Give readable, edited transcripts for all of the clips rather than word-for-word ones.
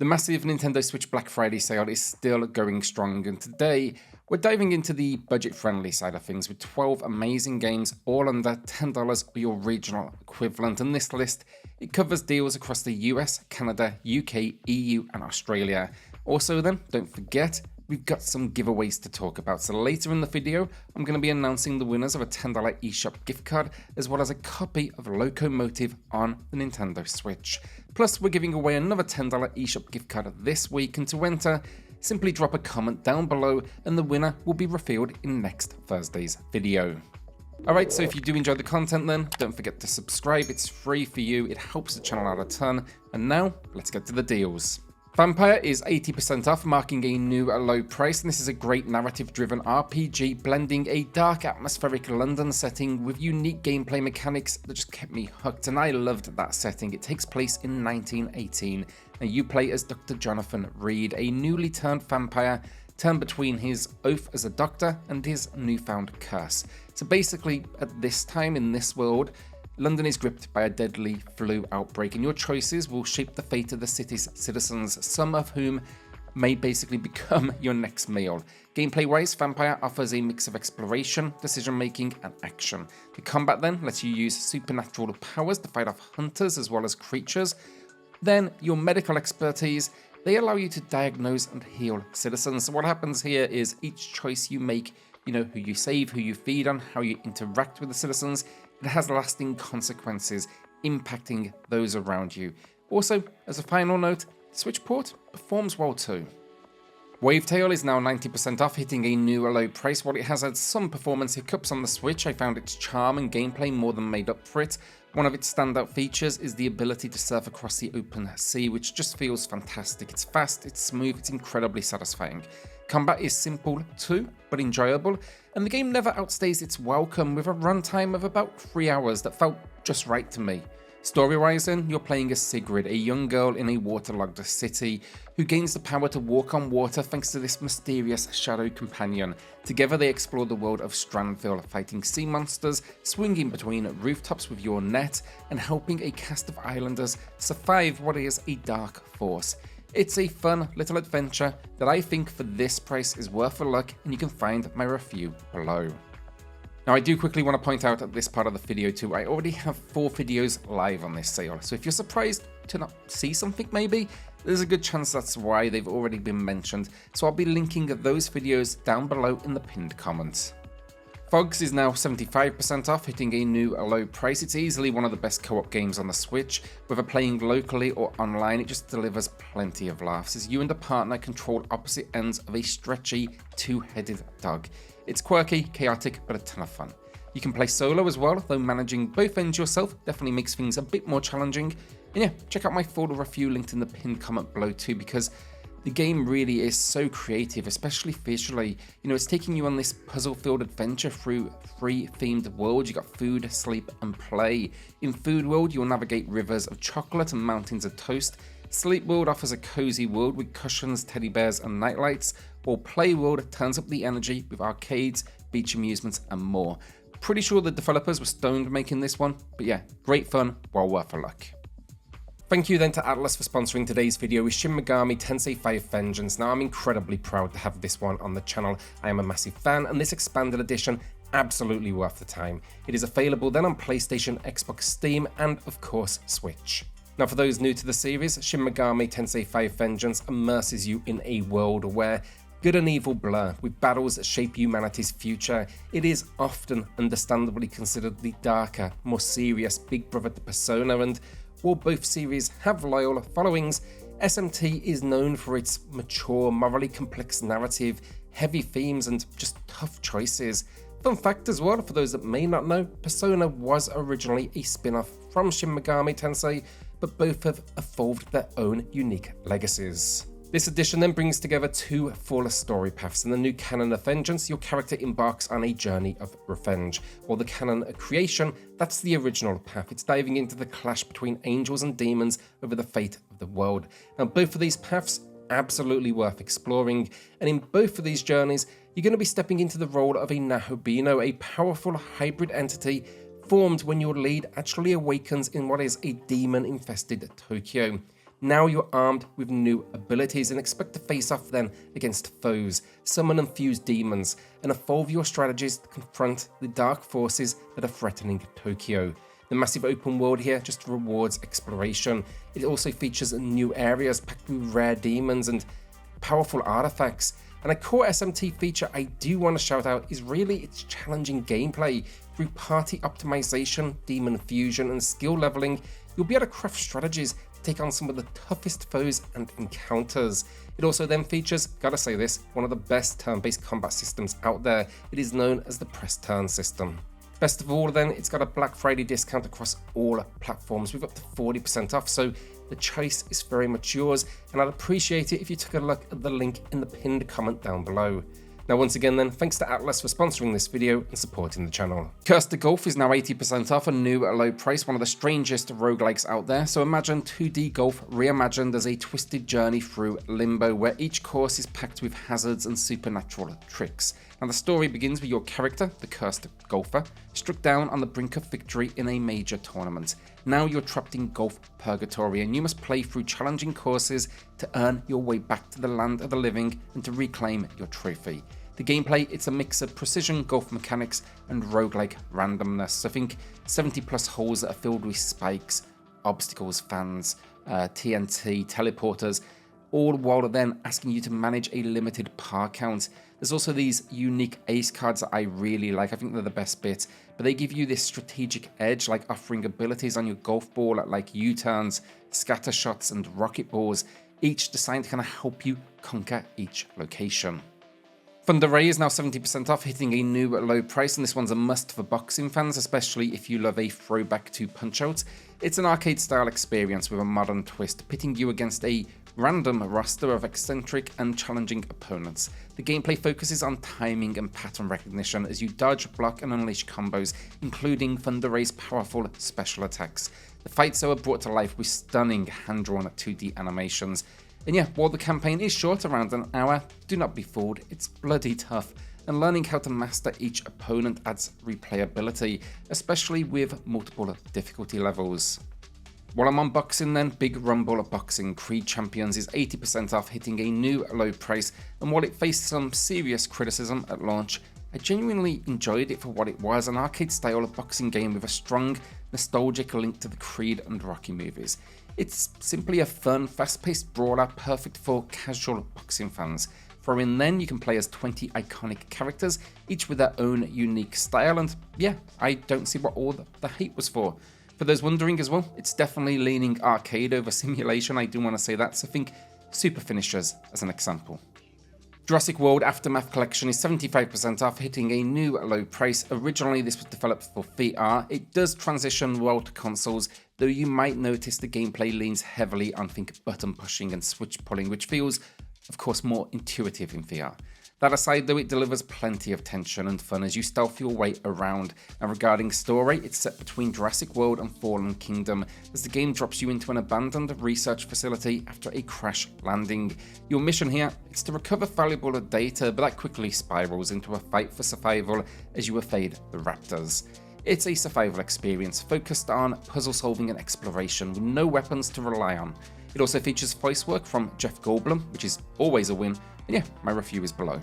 The massive Nintendo Switch Black Friday sale is still going strong, and today we're diving into the budget-friendly side of things with 12 amazing games, all under $10 or your regional equivalent. And this list, it covers deals across the US, Canada, UK, EU and Australia. Also then, don't forget, we've got some giveaways to talk about. So later in the video, I'm going to be announcing the winners of a $10 eShop gift card, as well as a copy of Locomotive on the Nintendo Switch. Plus, we're giving away another $10 eShop gift card this week, and to enter, simply drop a comment down below and the winner will be revealed in next Thursday's video. Alright, so if you do enjoy the content then, don't forget to subscribe, it's free for you, it helps the channel out a ton, and now, let's get to the deals. VAMPYR is 80% off, marking a new low price, and this is a great narrative-driven RPG blending a dark atmospheric London setting with unique gameplay mechanics that just kept me hooked, and I loved that setting. It takes place in 1918, and you play as Dr. Jonathan Reed, a newly turned vampire, turned between his oath as a doctor and his newfound curse. So basically, at this time in this world, London is gripped by a deadly flu outbreak, and your choices will shape the fate of the city's citizens, some of whom may basically become your next meal. Gameplay-wise, VAMPYR offers a mix of exploration, decision-making, and action. The combat then lets you use supernatural powers to fight off hunters as well as creatures. Then, your medical expertise, they allow you to diagnose and heal citizens. So what happens here is each choice you make, who you save, who you feed on, how you interact with the citizens, it has lasting consequences impacting those around you. Also, as a final note, Switch port performs well too. Wavetale is now 90% off, hitting a new low price. While it has had some performance hiccups on the Switch, I found its charm and gameplay more than made up for it. One of its standout features is the ability to surf across the open sea, which just feels fantastic. It's fast, it's smooth, it's incredibly satisfying. Combat is simple too, but enjoyable, and the game never outstays its welcome with a runtime of about 3 hours that felt just right to me. Story-wise then, you're playing as Sigrid, a young girl in a waterlogged city who gains the power to walk on water thanks to this mysterious shadow companion. Together they explore the world of Strandville, fighting sea monsters, swinging between rooftops with your net, and helping a cast of islanders survive what is a dark force. It's a fun little adventure that I think for this price is worth a look, and you can find my review below. Now I do quickly want to point out at this part of the video too, I already have 4 videos live on this sale, so if you're surprised to not see something maybe, there's a good chance that's why they've already been mentioned, so I'll be linking those videos down below in the pinned comments. PHOGS is now 75% off, hitting a new low price. It's easily one of the best co-op games on the Switch. Whether playing locally or online, it just delivers plenty of laughs as you and a partner control opposite ends of a stretchy, two-headed dog. It's quirky, chaotic, but a ton of fun. You can play solo as well, though managing both ends yourself definitely makes things a bit more challenging. And yeah, check out my full review linked in the pinned comment below too, because the game really is so creative, especially visually. It's taking you on this puzzle-filled adventure through 3 themed worlds. You got food, sleep, and play. In Food World, you'll navigate rivers of chocolate and mountains of toast. Sleep World offers a cozy world with cushions, teddy bears, and nightlights, while Play World turns up the energy with arcades, beach amusements, and more. Pretty sure the developers were stoned making this one, but yeah, great fun, well worth a look. Thank you then to Atlas for sponsoring today's video with Shin Megami Tensei 5 Vengeance. Now I'm incredibly proud to have this one on the channel. I am a massive fan, and this expanded edition, absolutely worth the time. It is available then on PlayStation, Xbox, Steam, and of course Switch. Now for those new to the series, Shin Megami Tensei 5 Vengeance immerses you in a world where good and evil blur, with battles that shape humanity's future. It is often understandably considered the darker, more serious Big Brother to Persona, and while both series have loyal followings, SMT is known for its mature, morally complex narrative, heavy themes, and just tough choices. Fun fact as well, for those that may not know, Persona was originally a spin-off from Shin Megami Tensei, but both have evolved their own unique legacies. This edition then brings together 2 full story paths. In the new canon of Vengeance, your character embarks on a journey of revenge, while the canon of Creation, that's the original path. It's diving into the clash between angels and demons over the fate of the world. Now both of these paths, absolutely worth exploring, and in both of these journeys, you're going to be stepping into the role of a Nahobino, a powerful hybrid entity formed when your lead actually awakens in what is a demon-infested Tokyo. Now you're armed with new abilities and expect to face off then against foes, summon and fuse demons, and evolve your strategies to confront the dark forces that are threatening Tokyo. The massive open world here just rewards exploration. It also features new areas packed with rare demons and powerful artifacts. And a core SMT feature I do want to shout out is really its challenging gameplay. Through party optimization, demon fusion, and skill leveling, you'll be able to craft strategies to take on some of the toughest foes and encounters. It also then features, gotta say this, one of the best turn-based combat systems out there. It is known as the press turn system. Best of all then, it's got a Black Friday discount across all platforms with up to 40% off, so the choice is very much yours, and I'd appreciate it if you took a look at the link in the pinned comment down below. Now once again then, thanks to Atlas for sponsoring this video and supporting the channel. Cursed to Golf is now 80% off, a new low price, one of the strangest roguelikes out there. So imagine 2D golf reimagined as a twisted journey through limbo, where each course is packed with hazards and supernatural tricks. Now the story begins with your character, the cursed golfer, struck down on the brink of victory in a major tournament. Now you're trapped in golf purgatory and you must play through challenging courses to earn your way back to the land of the living and to reclaim your trophy. The gameplay, it's a mix of precision golf mechanics and roguelike randomness. So think 70 plus holes that are filled with spikes, obstacles, fans, TNT, teleporters, all while then asking you to manage a limited par count. There's also these unique ace cards that I really like. I think they're the best bit, but they give you this strategic edge, like offering abilities on your golf ball like U-turns, scatter shots, and rocket balls, each designed to kind of help you conquer each location. Thunder Ray is now 70% off, hitting a new low price, and this one's a must for boxing fans, especially if you love a throwback to Punch-Out. It's an arcade-style experience with a modern twist, pitting you against a random roster of eccentric and challenging opponents. The gameplay focuses on timing and pattern recognition as you dodge, block, and unleash combos, including Thunder Ray's powerful special attacks. The fights are brought to life with stunning hand-drawn 2D animations. And yeah, while the campaign is short, around an hour, do not be fooled, it's bloody tough, and learning how to master each opponent adds replayability, especially with multiple difficulty levels. While I'm on boxing then, Big Rumble Boxing Creed Champions is 80% off, hitting a new low price, and while it faced some serious criticism at launch, I genuinely enjoyed it for what it was, an arcade-style boxing game with a strong, nostalgic link to the Creed and Rocky movies. It's simply a fun, fast-paced brawler perfect for casual boxing fans. Throw in then, you can play as 20 iconic characters, each with their own unique style, and yeah, I don't see what all the hate was for. For those wondering as well, it's definitely leaning arcade over simulation, I do want to say that, so think Super Finishers as an example. Jurassic World Aftermath Collection is 75% off, hitting a new low price. Originally this was developed for VR. It does transition well to consoles, though you might notice the gameplay leans heavily on button pushing and switch pulling, which feels, of course, more intuitive in VR. That aside though, it delivers plenty of tension and fun as you stealth your way around. And regarding story, it's set between Jurassic World and Fallen Kingdom, as the game drops you into an abandoned research facility after a crash landing. Your mission here is to recover valuable data, but that quickly spirals into a fight for survival as you evade the raptors. It's a survival experience focused on puzzle solving and exploration with no weapons to rely on. It also features voice work from Jeff Goldblum, which is always a win, and yeah, my review is below.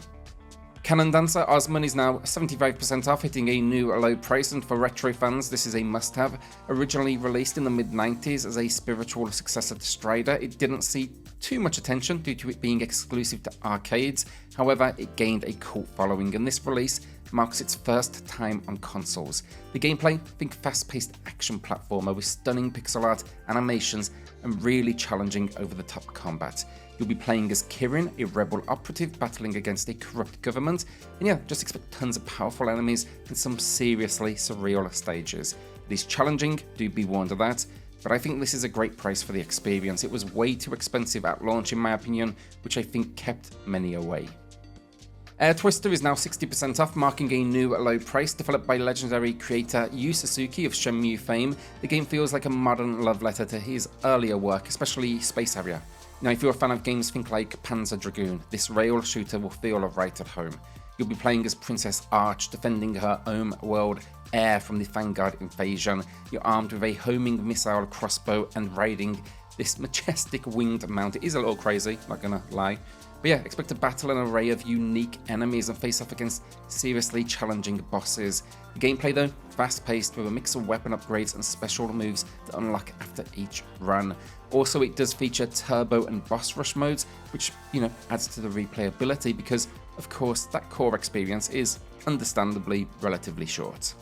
Cannon Dancer Osman is now 75% off, hitting a new low price, and for retro fans this is a must-have. Originally released in the mid-90s as a spiritual successor to Strider, it didn't see too much attention due to it being exclusive to arcades. However, it gained a cult following, and this release marks its first time on consoles. The gameplay, think fast-paced action platformer with stunning pixel art, animations, and really challenging over-the-top combat. You'll be playing as Kirin, a rebel operative battling against a corrupt government, and yeah, just expect tons of powerful enemies and some seriously surreal stages. It is challenging, do be warned of that, but I think this is a great price for the experience. It was way too expensive at launch in my opinion, which I think kept many away. Air Twister is now 60% off, marking a new low price. Developed by legendary creator Yu Suzuki of Shenmue fame, the game feels like a modern love letter to his earlier work, especially Space Harrier. Now, if you're a fan of games, think like Panzer Dragoon. This rail shooter will feel right at home. You'll be playing as Princess Arch, defending her home world Air from the Vanguard invasion. You're armed with a homing missile crossbow and riding this majestic winged mount. It is a little crazy, not gonna lie. But yeah, expect to battle an array of unique enemies and face off against seriously challenging bosses. The gameplay though, fast paced with a mix of weapon upgrades and special moves to unlock after each run. Also, it does feature turbo and boss rush modes, which, adds to the replayability because, of course, that core experience is understandably relatively short.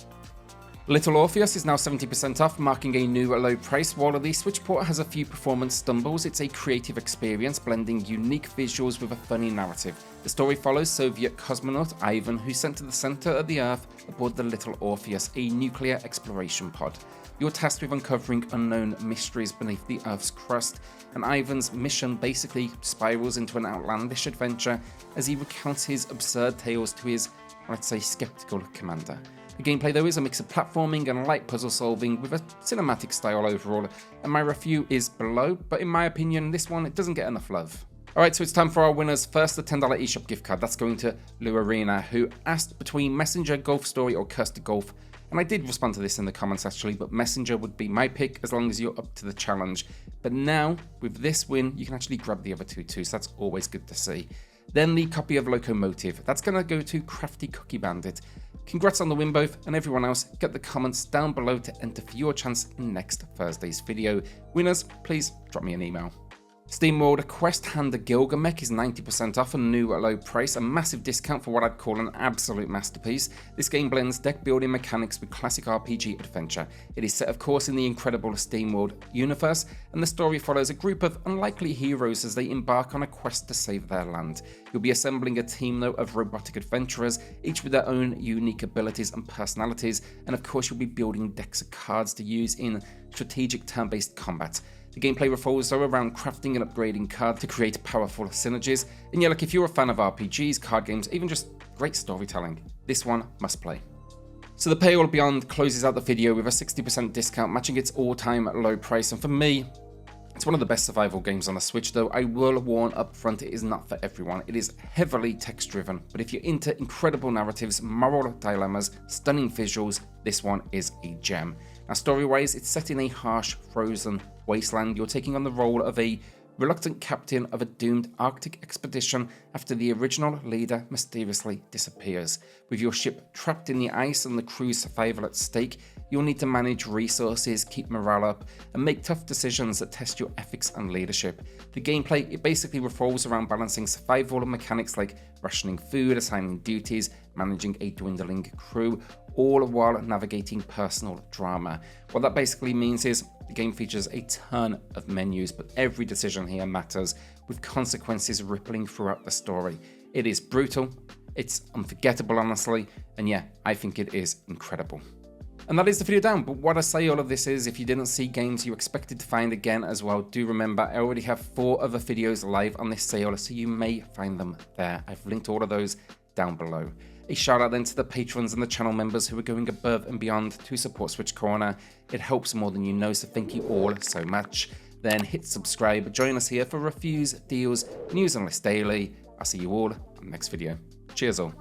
Little Orpheus is now 70% off, marking a new low price. While the Switch port has a few performance stumbles, it's a creative experience blending unique visuals with a funny narrative. The story follows Soviet cosmonaut Ivan, who's sent to the center of the Earth aboard the Little Orpheus, a nuclear exploration pod. You're tasked with uncovering unknown mysteries beneath the Earth's crust, and Ivan's mission basically spirals into an outlandish adventure as he recounts his absurd tales to his, let's say, skeptical commander. The gameplay though is a mix of platforming and light puzzle solving with a cinematic style overall, and my review is below, but in my opinion this one, it doesn't get enough love. Alright, so it's time for our winners. First, the $10 eShop gift card. That's going to Lou Arena, who asked between Messenger, Golf Story or Cursed Golf. And I did respond to this in the comments actually, but Messenger would be my pick as long as you're up to the challenge. But now, with this win, you can actually grab the other two too, so that's always good to see. Then the copy of Locomotive. That's going to go to Crafty Cookie Bandit. Congrats on the win both, and everyone else, get the comments down below to enter for your chance in next Thursday's video. Winners, please drop me an email. SteamWorld Quest Hander Gilgamech is 90% off a new low price, a massive discount for what I'd call an absolute masterpiece. This game blends deck building mechanics with classic RPG adventure. It is set of course in the incredible SteamWorld universe, and the story follows a group of unlikely heroes as they embark on a quest to save their land. You'll be assembling a team though of robotic adventurers, each with their own unique abilities and personalities, and of course you'll be building decks of cards to use in strategic turn-based combat. The gameplay revolves though around crafting and upgrading cards to create powerful synergies. And yeah, look, if you're a fan of RPGs, card games, even just great storytelling, this one must play. So the Paywall Beyond closes out the video with a 60% discount, matching its all-time low price. And for me, it's one of the best survival games on the Switch, though I will warn up front, it is not for everyone. It is heavily text-driven, but if you're into incredible narratives, moral dilemmas, stunning visuals, this one is a gem. Now, story-wise, it's set in a harsh, frozen wasteland. You're taking on the role of a reluctant captain of a doomed Arctic expedition after the original leader mysteriously disappears. With your ship trapped in the ice and the crew's survival at stake, you'll need to manage resources, keep morale up, and make tough decisions that test your ethics and leadership. The gameplay, it basically revolves around balancing survival mechanics like rationing food, assigning duties, managing a dwindling crew, all while navigating personal drama. What that basically means is the game features a ton of menus, but every decision here matters, with consequences rippling throughout the story. It is brutal, it's unforgettable honestly, and yeah, I think it is incredible. And that is the video down, but what I say all of this is, if you didn't see games you expected to find again as well, do remember I already have 4 other videos live on this sale, so you may find them there. I've linked all of those down below. A shout out then to the patrons and the channel members who are going above and beyond to support SwitchCorner. It helps more than you know, so thank you all so much. Then hit subscribe, join us here for reviews, deals, news and lists daily. I'll see you all on the next video. Cheers all.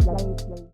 Like